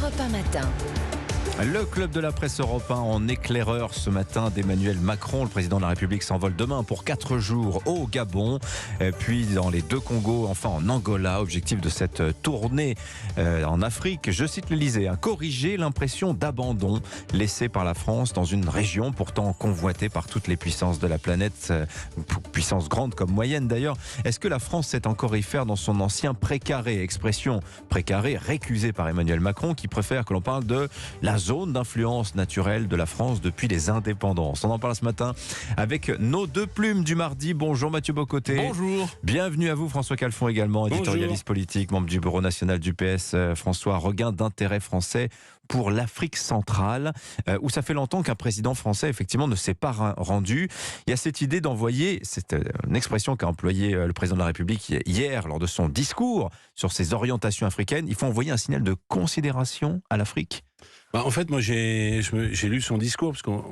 Europe 1 matin. Le club de la presse européen en éclaireur ce matin d'Emmanuel Macron. Le président de la République s'envole demain pour 4 jours au Gabon, puis dans les deux Congos, enfin en Angola. Objectif de cette tournée en Afrique, je cite l'Élysée, corriger l'impression d'abandon laissée par la France dans une région pourtant convoitée par toutes les puissances de la planète, puissances grandes comme moyennes d'ailleurs. Est-ce que la France sait encore y faire dans son ancien précaré? Expression précaré récusée par Emmanuel Macron qui préfère que l'on parle de la zone d'influence naturelle de la France depuis les indépendances. On en parle ce matin avec nos deux plumes du mardi. Bonjour Mathieu Bocoté. Bonjour. Bienvenue à vous François Calfon également, éditorialiste politique, membre du bureau national du PS. François, regain d'intérêt français pour l'Afrique centrale, où ça fait longtemps qu'un président français effectivement ne s'est pas rendu. Il y a cette idée d'envoyer, c'est une expression qu'a employée le président de la République hier lors de son discours sur ses orientations africaines, il faut envoyer un signal de considération à l'Afrique. En fait, moi, j'ai lu son discours, parce qu'on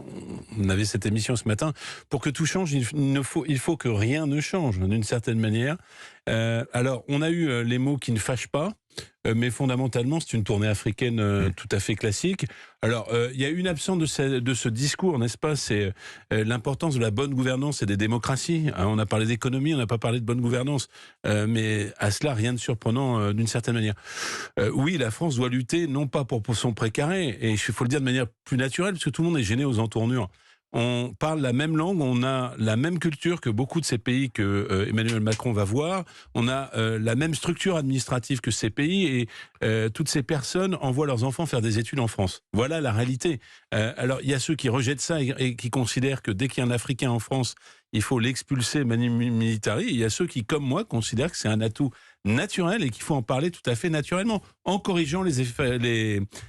avait cette émission ce matin. Pour que tout change, il faut que rien ne change, d'une certaine manière. Alors, on a eu les mots qui ne fâchent pas, mais fondamentalement, c'est une tournée africaine tout à fait classique. Alors, il y a une absence de ce discours, n'est-ce pas? C'est l'importance de la bonne gouvernance et des démocraties. On a parlé d'économie, on n'a pas parlé de bonne gouvernance. Mais à cela, rien de surprenant d'une certaine manière. Oui, la France doit lutter, non pas pour son précaré, et il faut le dire de manière plus naturelle, parce que tout le monde est gêné aux entournures. On parle la même langue, on a la même culture que beaucoup de ces pays que Emmanuel Macron va voir. On a la même structure administrative que ces pays et toutes ces personnes envoient leurs enfants faire des études en France. Voilà la réalité. Alors il y a ceux qui rejettent ça et qui considèrent que dès qu'il y a un Africain en France, il faut l'expulser manu militari. Il y a ceux qui, comme moi, considèrent que c'est un atout naturel et qu'il faut en parler tout à fait naturellement, en corrigeant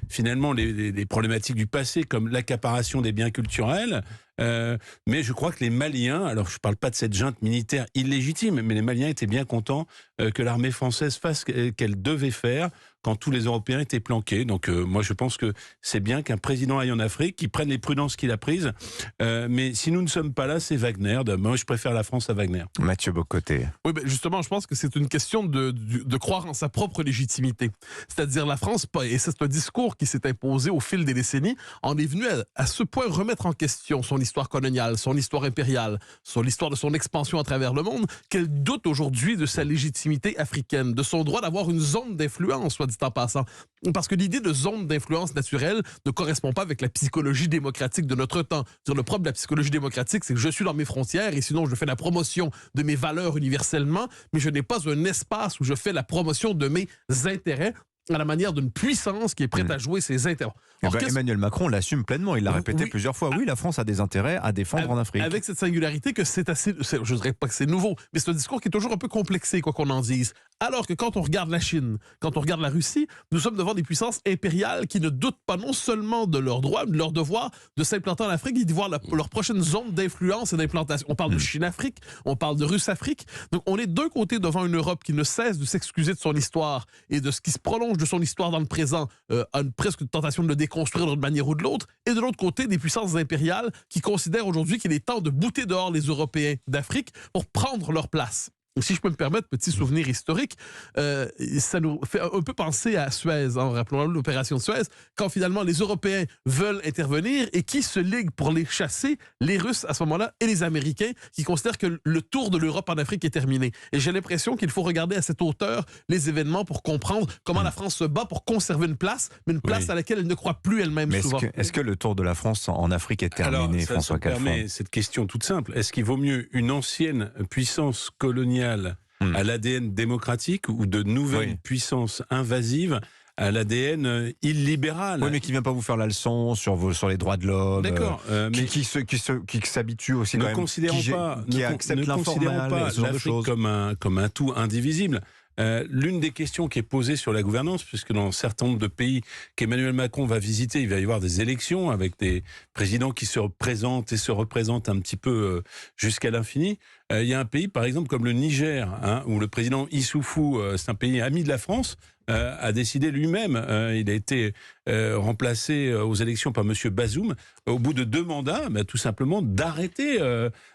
finalement les problématiques du passé, comme l'accaparation des biens culturels. Mais je crois que les Maliens, alors je ne parle pas de cette junte militaire illégitime, mais les Maliens étaient bien contents que l'armée française fasse ce qu'elle devait faire quand tous les Européens étaient planqués. Donc moi je pense que c'est bien qu'un président aille en Afrique, qu'il prenne les prudences qu'il a prises. Mais si nous ne sommes pas là, c'est Wagner. Moi je préfère la France à Wagner. Mathieu Bocoté. Oui, ben justement, je pense que c'est une question de croire en sa propre légitimité. C'est-à-dire la France, et c'est un discours qui s'est imposé au fil des décennies, en est venu à ce point remettre en question son histoire coloniale, son histoire impériale, l'histoire de son expansion à travers le monde, qu'elle doute aujourd'hui de sa légitimité africaine, de son droit d'avoir une zone d'influence, soit dit en passant. Parce que l'idée de zone d'influence naturelle ne correspond pas avec la psychologie démocratique de notre temps. Le propre de la psychologie démocratique, c'est que je suis dans mes frontières et sinon je fais la promotion de mes valeurs universellement, mais je n'ai pas un espace où je fais la promotion de mes intérêts à la manière d'une puissance qui est prête à jouer ses intérêts. Emmanuel Macron l'assume pleinement, il l'a répété plusieurs fois. Oui, la France a des intérêts à défendre en Afrique. Avec cette singularité que c'est assez, je ne dirais pas que c'est nouveau, mais c'est un discours qui est toujours un peu complexé, quoi qu'on en dise. Alors que quand on regarde la Chine, quand on regarde la Russie, nous sommes devant des puissances impériales qui ne doutent pas non seulement de leur droit, mais de leur devoir de s'implanter en Afrique et d'y voir leur prochaine zone d'influence et d'implantation. On parle de Chine-Afrique, on parle de Russe-Afrique. Donc on est d'un côté devant une Europe qui ne cesse de s'excuser de son histoire et de ce qui se prolonge de son histoire dans le présent, à presque une tentation de le déconstruire d'une manière ou de l'autre, et de l'autre côté des puissances impériales qui considèrent aujourd'hui qu'il est temps de bouter dehors les Européens d'Afrique pour prendre leur place. Si je peux me permettre, petit souvenir historique, ça nous fait un peu penser à Suez, rappelons l'opération de Suez, quand finalement les Européens veulent intervenir et qui se liguent pour les chasser, les Russes à ce moment-là et les Américains qui considèrent que le tour de l'Europe en Afrique est terminé. Et j'ai l'impression qu'il faut regarder à cette hauteur les événements pour comprendre comment la France se bat pour conserver une place, mais une place à laquelle elle ne croit plus elle-même souvent. Est-ce que le tour de la France en Afrique est terminé, François Calfon ? Alors, ça permet cette question toute simple. Est-ce qu'il vaut mieux une ancienne puissance coloniale à l'ADN démocratique ou de nouvelles puissances invasives à l'ADN illibéral? Oui, mais qui ne vient pas vous faire la leçon sur les droits de l'homme. D'accord. Mais qui s'habitue aussi quand même. Qui accepte l'informel, pas ce genre de l'Afrique choses. comme un tout indivisible. L'une des questions qui est posée sur la gouvernance, puisque dans un certain nombre de pays qu'Emmanuel Macron va visiter, il va y avoir des élections avec des présidents qui se représentent et se représentent un petit peu jusqu'à l'infini. Il y a un pays, par exemple, comme le Niger, hein, où le président Issoufou, c'est un pays ami de la France, a décidé lui-même, il a été remplacé aux élections par M. Bazoum, au bout de 2 mandats, tout simplement d'arrêter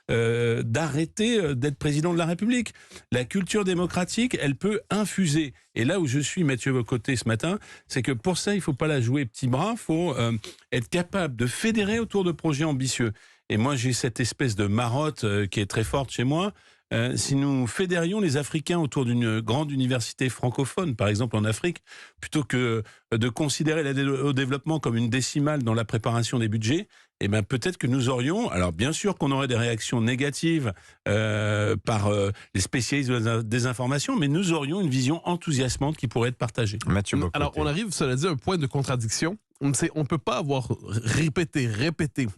d'être président de la République. La culture démocratique, elle peut infuser. Et là où je suis, Mathieu Bocoté, ce matin, c'est que pour ça, il ne faut pas la jouer petit bras, il faut être capable de fédérer autour de projets ambitieux. Et moi, j'ai cette espèce de marotte qui est très forte chez moi. Si nous fédérions les Africains autour d'une grande université francophone, par exemple en Afrique, plutôt que de considérer l'aide au développement comme une décimale dans la préparation des budgets, eh ben peut-être que nous aurions, alors bien sûr qu'on aurait des réactions négatives par les spécialistes de la désinformation, mais nous aurions une vision enthousiasmante qui pourrait être partagée. Mathieu Bocoté. Alors, on arrive, cela dit, à un point de contradiction. On ne peut pas avoir répété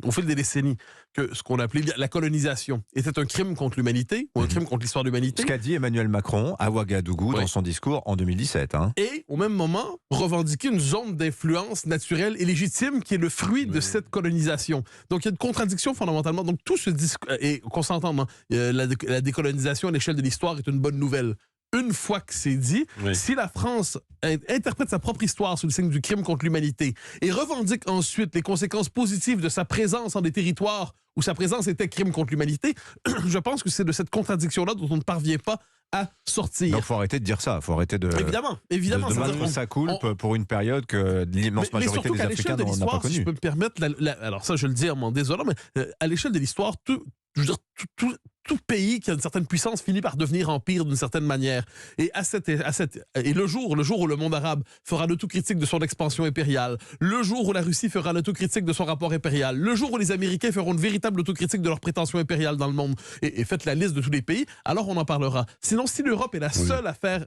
au fil des décennies que ce qu'on appelait la colonisation était un crime contre l'humanité ou un crime contre l'histoire de l'humanité. Ce qu'a dit Emmanuel Macron à Ouagadougou dans son discours en 2017. Hein. Et au même moment, revendiquer une zone d'influence naturelle et légitime qui est le fruit de cette colonisation. Donc il y a une contradiction fondamentalement. Donc tout ce discours, et qu'on s'entende, hein, la décolonisation à l'échelle de l'histoire est une bonne nouvelle. Une fois que c'est dit, si la France interprète sa propre histoire sous le signe du crime contre l'humanité et revendique ensuite les conséquences positives de sa présence dans des territoires où sa présence était crime contre l'humanité, je pense que c'est de cette contradiction-là dont on ne parvient pas à sortir. Donc il faut arrêter de dire ça, il faut arrêter de... Évidemment. De battre sa coulpe pour une période que l'immense majorité des Africains n'a pas connue. Si je peux me permettre, alors ça je le dis en m'en désolant, mais à l'échelle de l'histoire, tout pays qui a une certaine puissance finit par devenir empire d'une certaine manière. Et le jour où le monde arabe fera l'autocritique de son expansion impériale, le jour où la Russie fera l'autocritique de son rapport impérial, le jour où les Américains feront une véritable autocritique de leur prétention impériale dans le monde, et faites la liste de tous les pays, alors on en parlera. Sinon, si l'Europe est la seule à faire,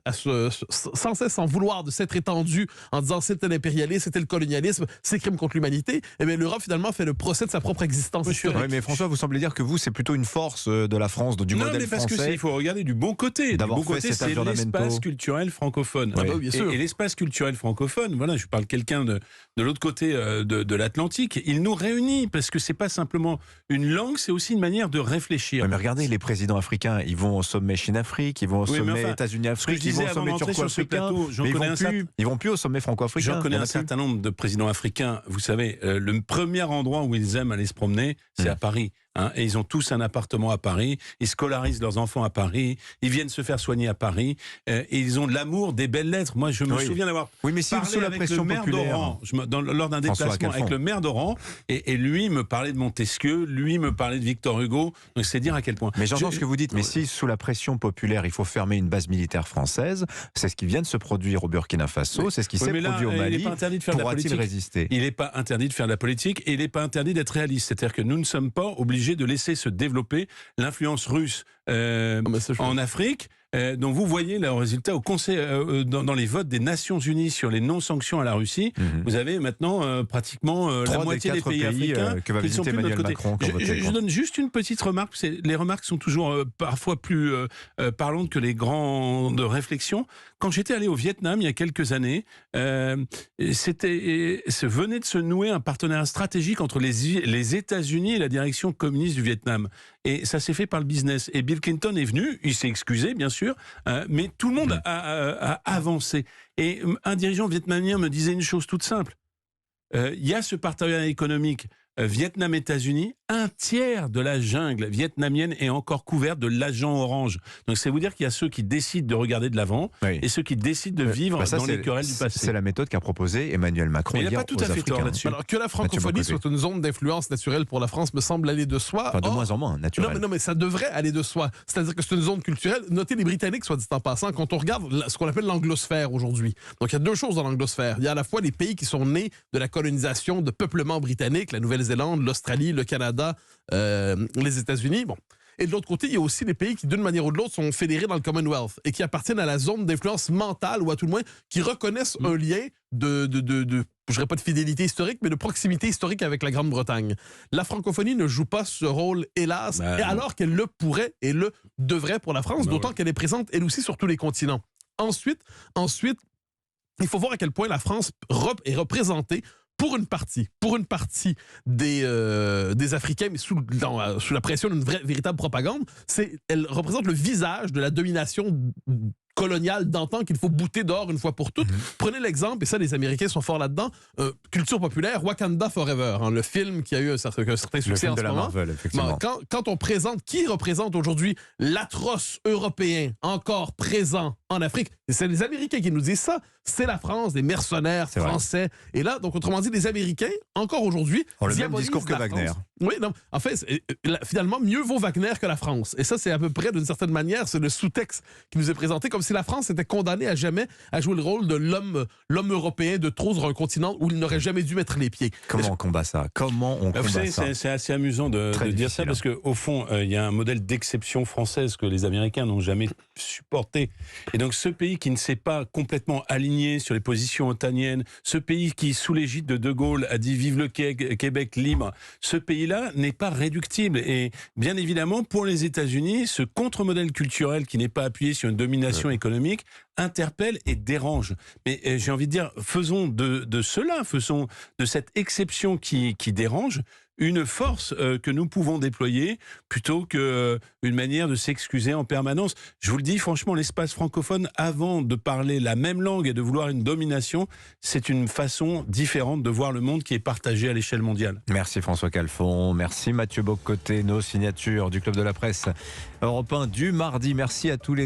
sans cesse en vouloir de s'être étendue en disant c'était l'impérialisme, c'était le colonialisme, c'est crime contre l'humanité, eh bien l'Europe finalement fait le procès de sa propre existence historique. Oui, mais François, vous semblez dire que vous, c'est plutôt une force de la France, du modèle mais parce français. Il faut regarder du bon côté. Du bon côté, c'est l'espace culturel francophone. Ah bah oui, bien sûr. Et l'espace culturel francophone, voilà, je parle quelqu'un de l'autre côté de l'Atlantique, il nous réunit parce que c'est pas simplement une langue, c'est aussi une manière de réfléchir. Ouais, mais regardez, les présidents africains, ils vont au sommet Chine-Afrique, ils vont au sommet États-Unis-Afrique, ils vont au sommet turco-africain, ils vont plus au sommet franco-africain. J'en connais un certain nombre de présidents africains. Vous savez, le premier endroit où ils aiment aller se promener, c'est à Paris. Hein, et ils ont tous un appartement à Paris, ils scolarisent lors enfants à Paris, ils viennent se faire soigner à Paris, et ils ont de l'amour, des belles lettres. Moi, je me souviien d'avoir parlé sous la pression avec le maire d'Oran, lors d'un déplacement avec le maire d'Oran, et lui me parlait de Montesquieu, lui me parlait de Victor Hugo, donc c'est dire à quel point. Mais j'entends ce que vous dites, mais si sous la pression populaire, il faut fermer une base militaire française, c'est ce qui vient de se produire au Burkina Faso, c'est ce qui s'est produit au Mali, pourra-t-il résister ? Il n'est pas interdit de faire de la politique, et il n'est pas interdit d'être réaliste, c'est-à-dire que nous ne sommes pas obligés de laisser se développer l'influence russe en Afrique. Donc vous voyez le résultat au Conseil, dans les votes des Nations Unies sur les non-sanctions à la Russie, vous avez maintenant pratiquement la moitié des pays africains que va qui sont visiter plus de Emmanuel notre côté. Macron. Je donne juste une petite remarque, les remarques sont toujours parfois plus parlantes que les grandes réflexions. Quand j'étais allé au Vietnam il y a quelques années, venait de se nouer un partenariat stratégique entre les États-Unis et la direction communiste du Vietnam. Et ça s'est fait par le business. Et Bill Clinton est venu, il s'est excusé bien sûr, mais tout le monde a avancé. Et un dirigeant vietnamien me disait une chose toute simple. Il y a ce partenariat économique Vietnam-États-Unis, un tiers de la jungle vietnamienne est encore couverte de l'agent orange. Donc c'est vous dire qu'il y a ceux qui décident de regarder de l'avant et ceux qui décident de vivre dans les querelles du passé. C'est la méthode qu'a proposée Emmanuel Macron. Mais il n'a pas tout à fait tort là-dessus. Alors que la francophonie soit une zone d'influence naturelle pour la France me semble aller de soi. Enfin, de moins en moins naturel. Non mais ça devrait aller de soi. C'est-à-dire que c'est une zone culturelle. Notez les Britanniques, soit dit en passant, quand on regarde ce qu'on appelle l'anglosphère aujourd'hui. Donc il y a deux choses dans l'anglosphère. Il y a à la fois les pays qui sont nés de la colonisation, de peuplement britannique, la Nouvelle-Zélande, l'Australie, le Canada, les États-Unis. Bon. Et de l'autre côté, il y a aussi les pays qui, d'une manière ou de l'autre, sont fédérés dans le Commonwealth et qui appartiennent à la zone d'influence mentale, ou à tout le moins, qui reconnaissent un lien je dirais pas de fidélité historique, mais de proximité historique avec la Grande-Bretagne. La francophonie ne joue pas ce rôle, hélas, alors qu'elle le pourrait et le devrait pour la France, d'autant qu'elle est présente, elle aussi, sur tous les continents. Ensuite, il faut voir à quel point la France est représentée pour une partie des Africains, mais sous la pression d'une véritable propagande, elle représente le visage de la domination coloniale d'antan qu'il faut bouter dehors une fois pour toutes. Prenez l'exemple, et ça les Américains sont forts là-dedans, culture populaire, Wakanda Forever, le film qui a eu un certain succès en ce moment. Marvel, effectivement. Quand on présente, qui représente aujourd'hui l'atroce européen encore présent en Afrique, c'est les Américains qui nous disent ça, c'est la France, des mercenaires français. Et là, donc autrement dit, les Américains, encore aujourd'hui, ont le même discours que Wagner. Oui, non, en fait, finalement, mieux vaut Wagner que la France. Et ça, c'est à peu près, d'une certaine manière, c'est le sous-texte qui nous est présenté, comme si la France était condamnée à jamais à jouer le rôle de l'homme européen de trop sur un continent où il n'aurait jamais dû mettre les pieds. Comment on combat ça? Comment on combat ça? C'est assez amusant de dire ça, parce qu'au fond, il y a un modèle d'exception française que les Américains n'ont jamais supporté. Et donc, ce pays qui ne s'est pas complètement aligné sur les positions otaniennes, ce pays qui, sous l'égide de Gaulle, a dit « Vive le Québec libre », ce pays-là n'est pas réductible. Et bien évidemment, pour les États-Unis, ce contre-modèle culturel qui n'est pas appuyé sur une domination économique interpelle et dérange. Mais j'ai envie de dire, faisons de cela, faisons de cette exception qui dérange une force que nous pouvons déployer plutôt qu'une manière de s'excuser en permanence. Je vous le dis franchement, l'espace francophone, avant de parler la même langue et de vouloir une domination, c'est une façon différente de voir le monde qui est partagé à l'échelle mondiale. Merci François Calfon, merci Mathieu Bock-Côté, nos signatures du Club de la Presse Europe 1 du mardi. Merci à tous les deux.